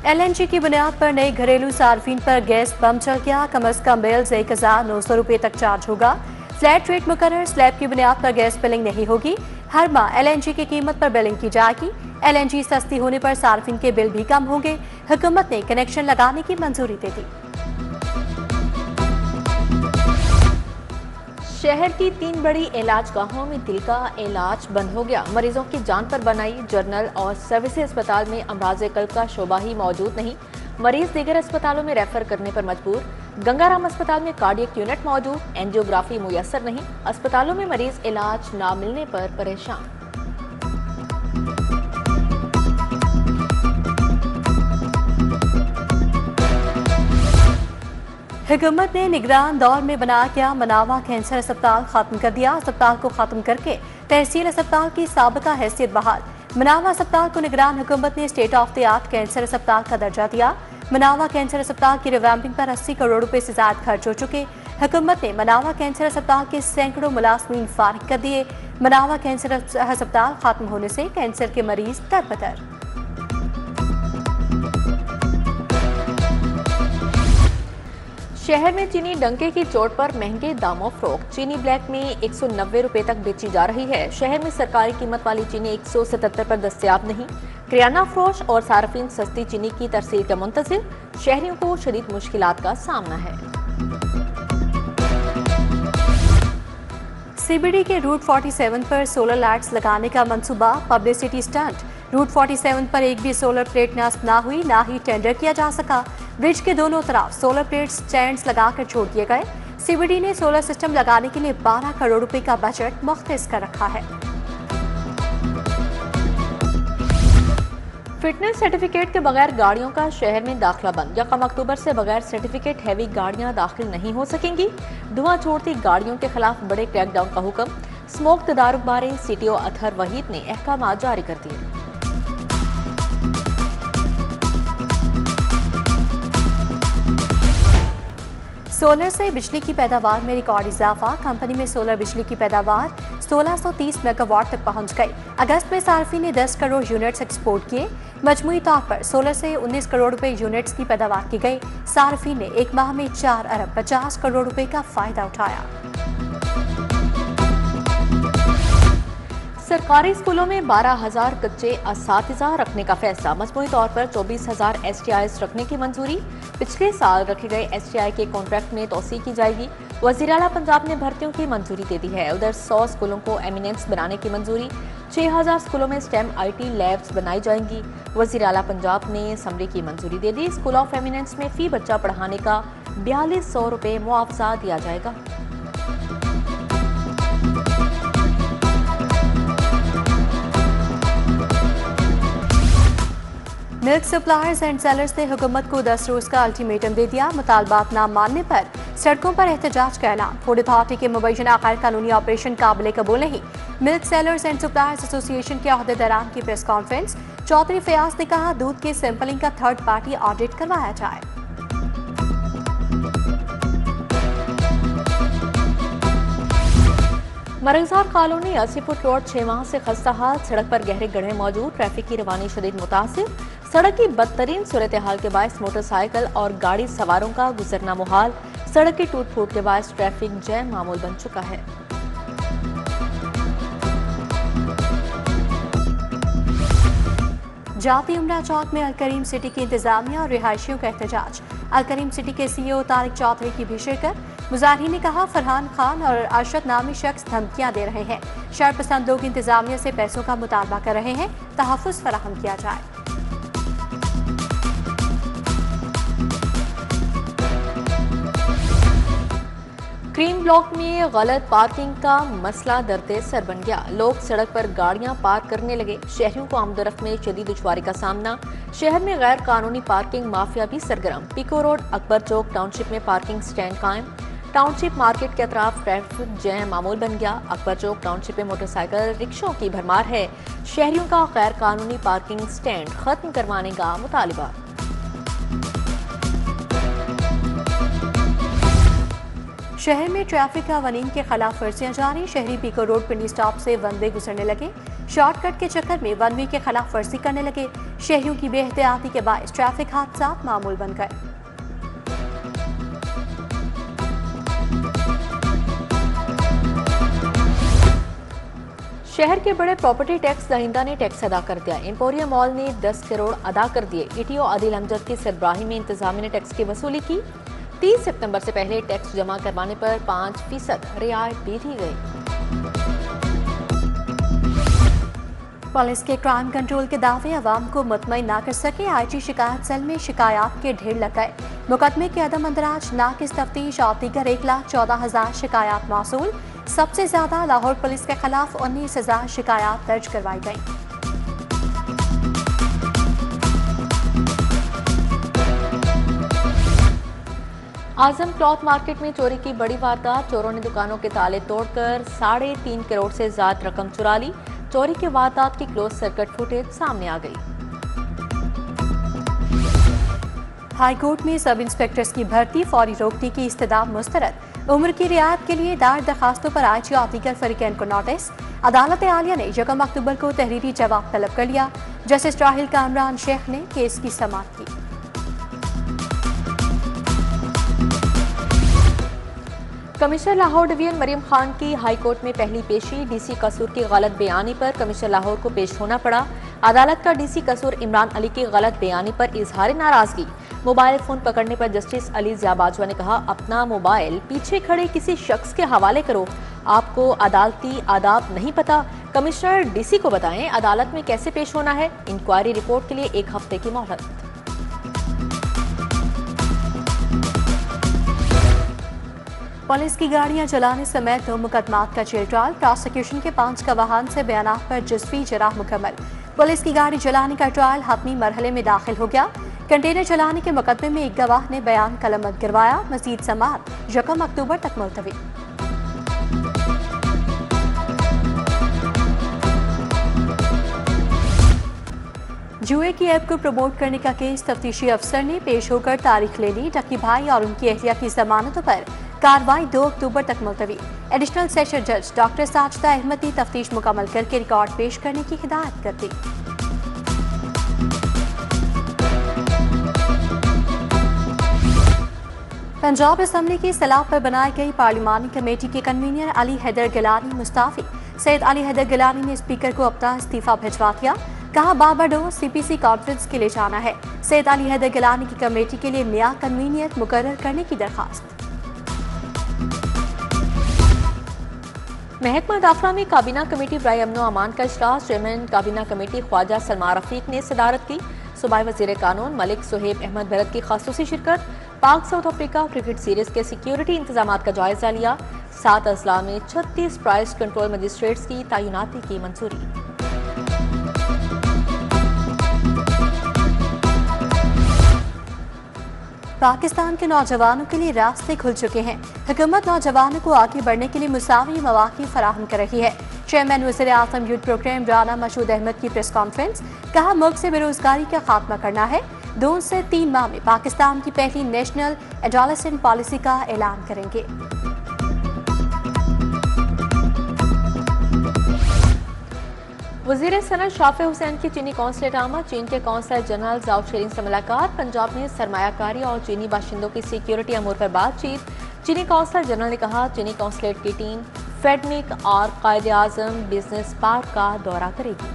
LNG की बुनियाद पर नए घरेलू सार्फिन पर गैस बम चल गया। कम अज कम बिल्स 1900 रुपये तक चार्ज होगा। फ्लैट रेट मुकर्रर। स्लैब की बुनियाद पर गैस बिलिंग नहीं होगी। हर माह LNG की कीमत पर बिलिंग की जाएगी। LNG सस्ती होने पर सार्फिन के बिल भी कम होंगे। हुकूमत ने कनेक्शन लगाने की मंजूरी दे दी। शहर की 3 बड़ी इलाज गाहों में दिल का इलाज बंद हो गया। मरीजों की जान पर बनाई जनरल और सर्विसेज अस्पताल में अमराज़े कल्ब का शोबा ही मौजूद नहीं। मरीज दीगर अस्पतालों में रेफर करने पर मजबूर। गंगाराम अस्पताल में कार्डियक यूनिट मौजूद, एंजियोग्राफी मुयसर नहीं। अस्पतालों में मरीज इलाज न मिलने पर परेशान। हुकूमत ने निगरान दौर में बना क्या मनावा कैंसर अस्पताल खत्म कर दिया। अस्पताल को खत्म करके तहसील अस्पताल की साबिका हैसियत बहाल। मनावा अस्पताल को निगरान हुकूमत ने state of the art cancer अस्पताल का दर्जा दिया। मनावा कैंसर अस्पताल की रिवैम्पिंग पर 80 करोड़ रुपए से ज्यादा खर्च हो चुके। हुकूमत ने मनावा कैंसर अस्पताल के सैकड़ों मुलाजमीन फारिग कर दिए। मनावा कैंसर अस्पताल खत्म होने से कैंसर के मरीज दरबदर। शहर में चीनी डंके की चोट पर महंगे दामों फरोख्त। चीनी ब्लैक में 190 रुपए तक बेची जा रही है। शहर में सरकारी कीमत वाली चीनी 177 पर दस्तयाब नहीं। किराना फरोश और सार्फिन सस्ती चीनी की तरसील के मुंतजिर। शहरियों को शदीद मुश्किलात का सामना है। CBD के रूट 47 पर सोलर लाइट्स लगाने का मंसूबा पब्लिसिटी स्टंट। रूट 47 पर एक भी सोलर प्लेट नस्ब ना हुई, ना ही टेंडर किया जा सका। ब्रिज के दोनों तरफ सोलर प्लेट स्टैंड्स लगाकर छोड़ दिए गए। CBD ने सोलर सिस्टम लगाने के लिए 12 करोड़ रुपए का बजट मुख्तस कर रखा है। फिटनेस सर्टिफिकेट के बगैर गाड़ियों का शहर में दाखिला बंद। 1 अक्टूबर से बगैर सर्टिफिकेट हैवी गाड़ियां दाखिल नहीं हो सकेंगी। धुआं छोड़ती गाड़ियों के खिलाफ बड़े क्रैकडाउन का हुक्म। स्मोक तदारुक बारे CTO अतहर वहीद ने अहकाम जारी कर दिए। सोलर से बिजली की पैदावार में रिकॉर्ड इजाफा। कंपनी में सोलर बिजली की पैदावार 1630 मेगावाट तक पहुंच गई। अगस्त में सार्फी ने 10 करोड़ यूनिट्स एक्सपोर्ट किए। मजमूई तौर पर सोलर से 19 करोड़ रुपए यूनिट्स की पैदावार की गई। सार्फी ने एक माह में 4 अरब 50 करोड़ रुपए का फायदा उठाया। सरकारी स्कूलों में 12,000 कच्चे असातिज़ा रखने का फैसला। मजमूई तौर पर 24,000 STIs रखने की मंजूरी। पिछले साल रखे गए STI के कॉन्ट्रैक्ट में तोसी की जाएगी। वज़ीर आला पंजाब ने भर्तियों की मंजूरी दे दी है। उधर 100 स्कूलों को एमिनेंस बनाने की मंजूरी। 6,000 स्कूलों में STEM IT लैब्स बनाई जाएंगी। वज़ीर आला पंजाब ने असम्बली की मंजूरी दे दी। स्कूल ऑफ एमिनेंस में फी बच्चा पढ़ाने का 4200 रुपये मुआवजा दिया जाएगा। मिल्क सप्लायर्स एंड सेलर्स ने हुकूमत को 10 रोज का अल्टीमेटम दे दिया। मुतालबात न मानने पर सड़कों पर एहतजाज का ऐलान। फूड अथॉरिटी के मुबैना गैर कानूनी ऑपरेशन काबिल कबूल नहीं। Milk sellers and suppliers association के अहदेदारान की प्रेस कॉन्फ्रेंस। चौधरी फयाज ने कहा दूध के सैंपलिंग का थर्ड पार्टी ऑडिट करवाया जाए। मरगजार कॉलोनी 80 फुट रोड 6 माह से खस्ता हाल। सड़क पर गहरे गड्ढे मौजूद। ट्रैफिक की रवानी शदीद मुतासिर। सड़क की बदतरीन सूरत हाल के बायस मोटरसाइकिल और गाड़ी सवारों का गुजरना मुहाल। सड़क की टूट फूट के बायस ट्रैफिक जैम मामूल बन चुका है। जाती उमरा चौक में अलकरीम सिटी की इंतजामिया और रिहायशियों का एहतजाज। अलकरीम सिटी के CEO तारिक चौधरी की भी शिरकत। मुजाहिरीन ने कहा फरहान खान और अरशद नामी शख्स धमकियां दे रहे हैं। शरपसंद लोग इंतजामिया से पैसों का मुतालबा कर रहे हैं। तहफ़्फ़ुज़ फराहम किया जाए। क्रीम ब्लॉक में गलत पार्किंग का मसला दरते सर बन गया। लोग सड़क पर गाड़ियां पार्क करने लगे। शहरियों को आमदोरफ्त में शदीद दुश्वारी का सामना। शहर में गैर कानूनी पार्किंग माफिया भी सरगर्म। पीको रोड अकबर चौक टाउनशिप में पार्किंग स्टैंड कायम। टाउनशिप मार्केट के अतराफ ट्रैफिक जैम मामूल बन गया। अकबर चौक टाउनशिप में मोटरसाइकिल रिक्शों की भरमार है। शहरियों का गैर कानूनी पार्किंग स्टैंड खत्म करवाने का मुतालिबा। शहर में ट्रैफिक कवानीन के खिलाफ वर्जियां जारी। शहरी पीको रोड पिंडी स्टॉप से वन वे गुजरने लगे। शॉर्टकट के चक्कर में वन वे के खिलाफ वर्जी करने लगे। शहरियों की बेहतियाती के बायस ट्रैफिक हादसा मामूल बन गए। शहर के बड़े प्रॉपर्टी टैक्स दहिंदा ने टैक्स अदा कर दिया। एम्पोरियम मॉल ने 10 करोड़ अदा कर दिए। ईटीओ आदिल अमजद की सरबराही में इंतजामिया ने टैक्स की वसूली की। 30 सितंबर से पहले टैक्स जमा करवाने पर 5% रियायत भी दी गई। पुलिस के क्राइम कंट्रोल के दावे अवाम को मुतमईन ना कर सके। आईटी शिकायत सेल में शिकायत के ढेर लग गए। मुकदमे के अदम अंदराज, नाकिस तफ्तीश और दीगर 1,14,000 शिकायत मौसूल। सबसे ज्यादा लाहौर पुलिस के खिलाफ 19,000 शिकायत दर्ज करवाई गई। आजम क्लॉथ मार्केट में चोरी की बड़ी वारदात। चोरों ने दुकानों के ताले तोड़कर 3.5 करोड़ से ज्यादा रकम चुरा ली। चोरी के वारदात की क्लोज सर्किट फुटेज सामने आ गई। हाई कोर्ट में सब इंस्पेक्टर्स की भर्ती, फौरी रोकने की इस्तदा मुस्तरद। उम्र की रियायत के लिए दायर दरखास्तों पर आईजी और दीगर फरीकैन को नोटिस। अदालत आलिया ने 1 अक्टूबर को तहरीरी जवाब तलब कर लिया। जस्टिस राहिल कामरान शेख ने केस की समाअत की। कमिश्नर लाहौर डिवीजन मरियम खान की हाई कोर्ट में पहली पेशी। डीसी कसूर की गलत बयानी पर कमिश्नर लाहौर को पेश होना पड़ा। अदालत का डीसी कसूर इमरान अली की गलत बयानी पर इजहार नाराजगी। मोबाइल फोन पकड़ने पर जस्टिस अली जिया बाजवा ने कहा, अपना मोबाइल पीछे खड़े किसी शख्स के हवाले करो। आपको अदालती आदाब नहीं पता। कमिश्नर डीसी को बताएं अदालत में कैसे पेश होना है। इंक्वायरी रिपोर्ट के लिए 1 हफ्ते की मोहलत। पुलिस की गाड़ियां चलाने समेत 2 मुकदमात का जेल ट्रायल। प्रोसिक्यूशन के 5 गवाहान से बयानात पर जज़वी जराह मुकम्मल। पुलिस की गाड़ी चलाने का ट्रायल हतमी मरहले में दाखिल हो गया। कंटेनर चलाने के मुकदमे में एक गवाह ने बयान कलमत गिरवाया। मजीद समाअत 1 अक्टूबर तक मुलतवी। जुए की ऐप को प्रमोट करने का केस तफ्तीशी अफसर ने पेश होकर तारीख ले ली। टकी भाई और उनकी अहलिया की जमानतों पर कार्रवाई 2 अक्टूबर तक मुलतवी। एडिशनल सेशन जज डॉक्टर साजिदा अहमद ने तफ्तीश मुकम्मल करके रिकॉर्ड पेश करने की हिदायत कर दी। पंजाब असम्बली की सलाह पर बनाई गई पार्लिमानी कमेटी के कन्वीनर अली हैदर गिलानी मुस्ताफी। सैयद अली हैदर गिलानी ने स्पीकर को अपना इस्तीफा भिजवा दिया। कहा, बारबाडोस सीपीसी कॉन्फ्रेंस के लिए जाना है। सैयद अली हैदर गिलानी की कमेटी के लिए नया कन्वीनियर मुकर्रर करने की दरखास्त। महकमा दाखिला में काबीना कमेटी बराए अमनो अमान का इजलास। चेयरमैन काबीना कमेटी ख्वाजा सलमान रफीक ने सदारत की। सूबाई वजीर कानून मलिक सुहेब अहमद भरत की खासूसी शिरकत। पाक साउथ अफ्रीका क्रिकेट सीरीज के सिक्योरिटी इंतजाम का जायजा लिया। 7 अजला में 36 प्राइस कंट्रोल मजिस्ट्रेट्स की तैनाती की मंजूरी। पाकिस्तान के नौजवानों के लिए रास्ते खुल चुके हैं। हुकूमत नौजवानों को आगे बढ़ने के लिए मुसावी मौक़े फराहम कर रही है। चेयरमैन वज़ीर आज़म यूथ प्रोग्राम राना मसूद अहमद की प्रेस कॉन्फ्रेंस। कहा, मुल्क से बेरोजगारी का खात्मा करना है। 2 से 3 माह में पाकिस्तान की पहली नेशनल एडोलेसेंट पॉलिसी का ऐलान करेंगे। वज़ीर सनत शाफे हुसैन की चीनी कौंसलेट आमद। चीन के कौंसल जनरल जाओ शेरिंग से मुलाकात। पंजाब में सरमायाकारी और चीनी बाशिंदों की सिक्योरिटी अमूर पर बातचीत। चीनी कौंसल जनरल ने कहा, चीनी कौंसलेट की टीम फेडमिक और कायदे आजम बिजनेस पार्क का दौरा करेगी।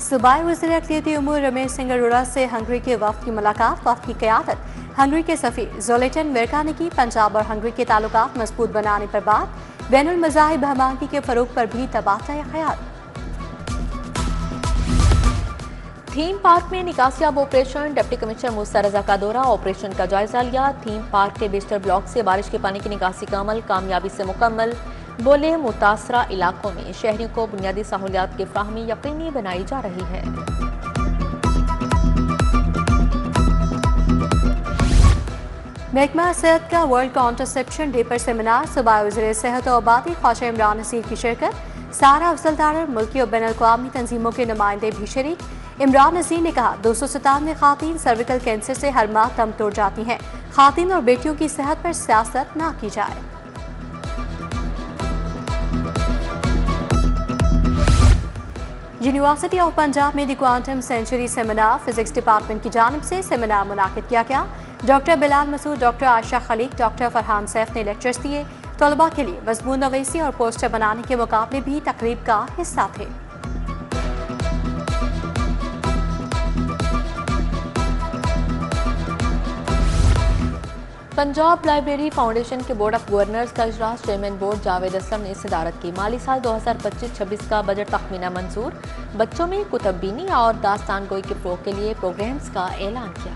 सूबाई वज़ीर अक़लियती उमूर रमेश सिंह अरोड़ा से हंगरी के वफ़द की मुलाकात। वफ़द की क़यादत हंगरी के सफ़ीर ज़ोलेटन मिर्का ने की। पंजाब और हंगरी के ताल्लुकात मजबूत बनाने पर बात। बैनुल मज़ाहिब हमआहंगी के फ़रोग़ पर भी तबादला ख़याल। थीम पार्क में निकासियाब ऑपरेशन। डिप्टी कमिश्नर मूसा रजा का दौरा, ऑपरेशन का जायजा लिया। थीम पार्क के बेस्टर ब्लॉक से बारिश के पानी की निकासी का अमल कामयाबी से मुकम्मल। बोले, मुतासरा इलाकों में शहरियों को बुनियादी सहूलियात की फ्राहमी यकीनी बनाई जा रही है। महकमा सेहत का वर्ल्ड कॉन्ट्रासेप्शन डे पर सेमिनार। सूबाई वज़ीर सेहत और आबादी ख्वाजा इमरान नसीर की शिरकत। सारा अफजलदार मुल्की और बैन अल-अक़वामी तंजीमों के नुमाइंदे भी शरीक। इमरान नसीर ने कहा, 297 खातीन सर्विकल कैंसर से हर माह दम तोड़ जाती हैं। खातीन और बेटियों की सेहत पर सियासत ना की जाए। यूनिवर्सिटी ऑफ पंजाब में the quantum century seminar physics department की जानिब से सेमिनार मुनाकिद किया गया। Doctor Bilal Masood, doctor Ayesha Khaliq, doctor Farhan Saif ने लेक्चर्स दिए। तलबा के लिए मजमून नवीसी और पोस्टर बनाने के मुकाबले भी तकरीब का हिस्सा थे। पंजाब लाइब्रेरी फाउंडेशन के बोर्ड ऑफ गवर्नर्स का इजलास चेयरमैन बोर्ड जावेद असलम ने सदारत की। माली साल 2025-26 का बजट तखमीना मंजूर। बच्चों में कुतुबबीनी और दास्तान गोई के फ़रोग़ के लिए प्रोग्राम्स का ऐलान किया।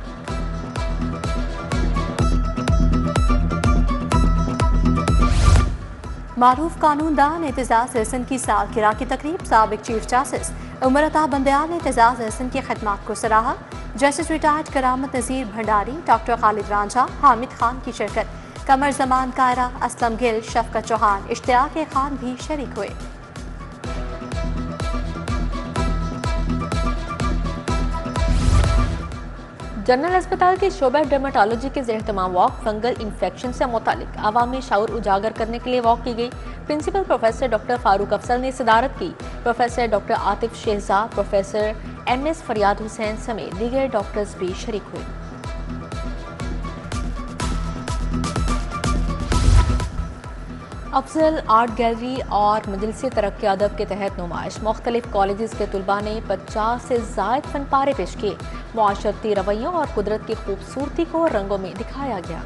मारूफ कानूनदान एतजाज़ एहसन की सालगिरह की तकरीब। साबिक चीफ जस्टिस उमर अता बंदयाल ने एतजाज़ एहसन की खिदमत को सराहा। जस्टिस रिटायर्ड करामत नज़ीर भंडारी, डॉक्टर खालिद रांझा, हामिद खान की शिरकत। कमर जमान कायरा, असलम गिल, शफकत चौहान, इश्तियाक खान भी शरीक हुए। जनरल अस्पताल के शोबा डर्मेटोलॉजी के ज़ेर-ए-तमाम वॉक फंगल इन्फेक्शन से मुतालिक अवामी शऊर उजागर करने के लिए वॉक की गई। Principal professor doctor Farooq Afzal ने सदारत की। Professor doctor Atif Shahzad, professor MS Faryad Hussain समेत दीगर डॉक्टर्स भी शरीक हुए। अफजल आर्ट गैलरी और मजलिस तरक्की अदब के तहत नुमाइश। मुख्तलिफ कॉलेज के तलबा ने 50 से ज़ायद फन पारे पेश किए। मुआशरती रवैयों और कुदरत की खूबसूरती को रंगों में दिखाया गया।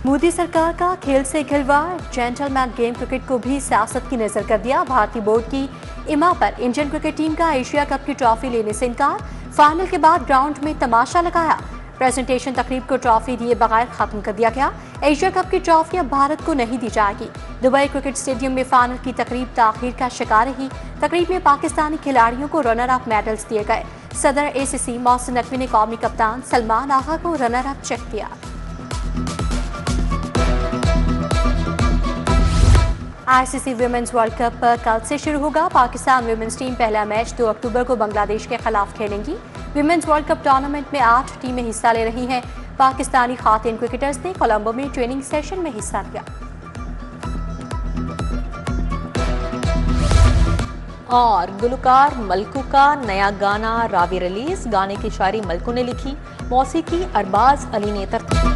मोदी सरकार का खेल से खिलवाड़, जेंटलमैन गेम क्रिकेट को भी सियासत की नजर कर दिया। भारतीय बोर्ड की इमा पर इंडियन क्रिकेट टीम का एशिया कप की ट्रॉफी लेने से इनकार। फाइनल के बाद ग्राउंड में तमाशा लगाया। प्रेजेंटेशन तकरीब को ट्रॉफी दिए बगैर खत्म कर दिया गया। एशिया कप की ट्रॉफी अब भारत को नहीं दी जाएगी। दुबई क्रिकेट स्टेडियम में फाइनल की तकरीब ताखीर का शिकार रही। तकरीब में पाकिस्तानी खिलाड़ियों को रनर अप मेडल्स दिए गए। सदर ACC मोहसिन नकवी ने कौमी कप्तान सलमान आगा को रनर अप चेक किया। ICC विमेंस वर्ल्ड कप कल से शुरू होगा। पाकिस्तान विमेंस टीम पहला मैच 2 अक्टूबर को बांग्लादेश के खिलाफ खेलेंगी। विमेंस वर्ल्ड कप टूर्नामेंट में 8 टीमें हिस्सा ले रही हैं। पाकिस्तानी खातिन क्रिकेटर्स ने कोलंबो में ट्रेनिंग सेशन में हिस्सा लिया। और गुलकार मलकू का नया गाना रावी रिलीज। गाने की शायरी मलकू ने लिखी, मौसीकी अरबाज अली ने तरतीब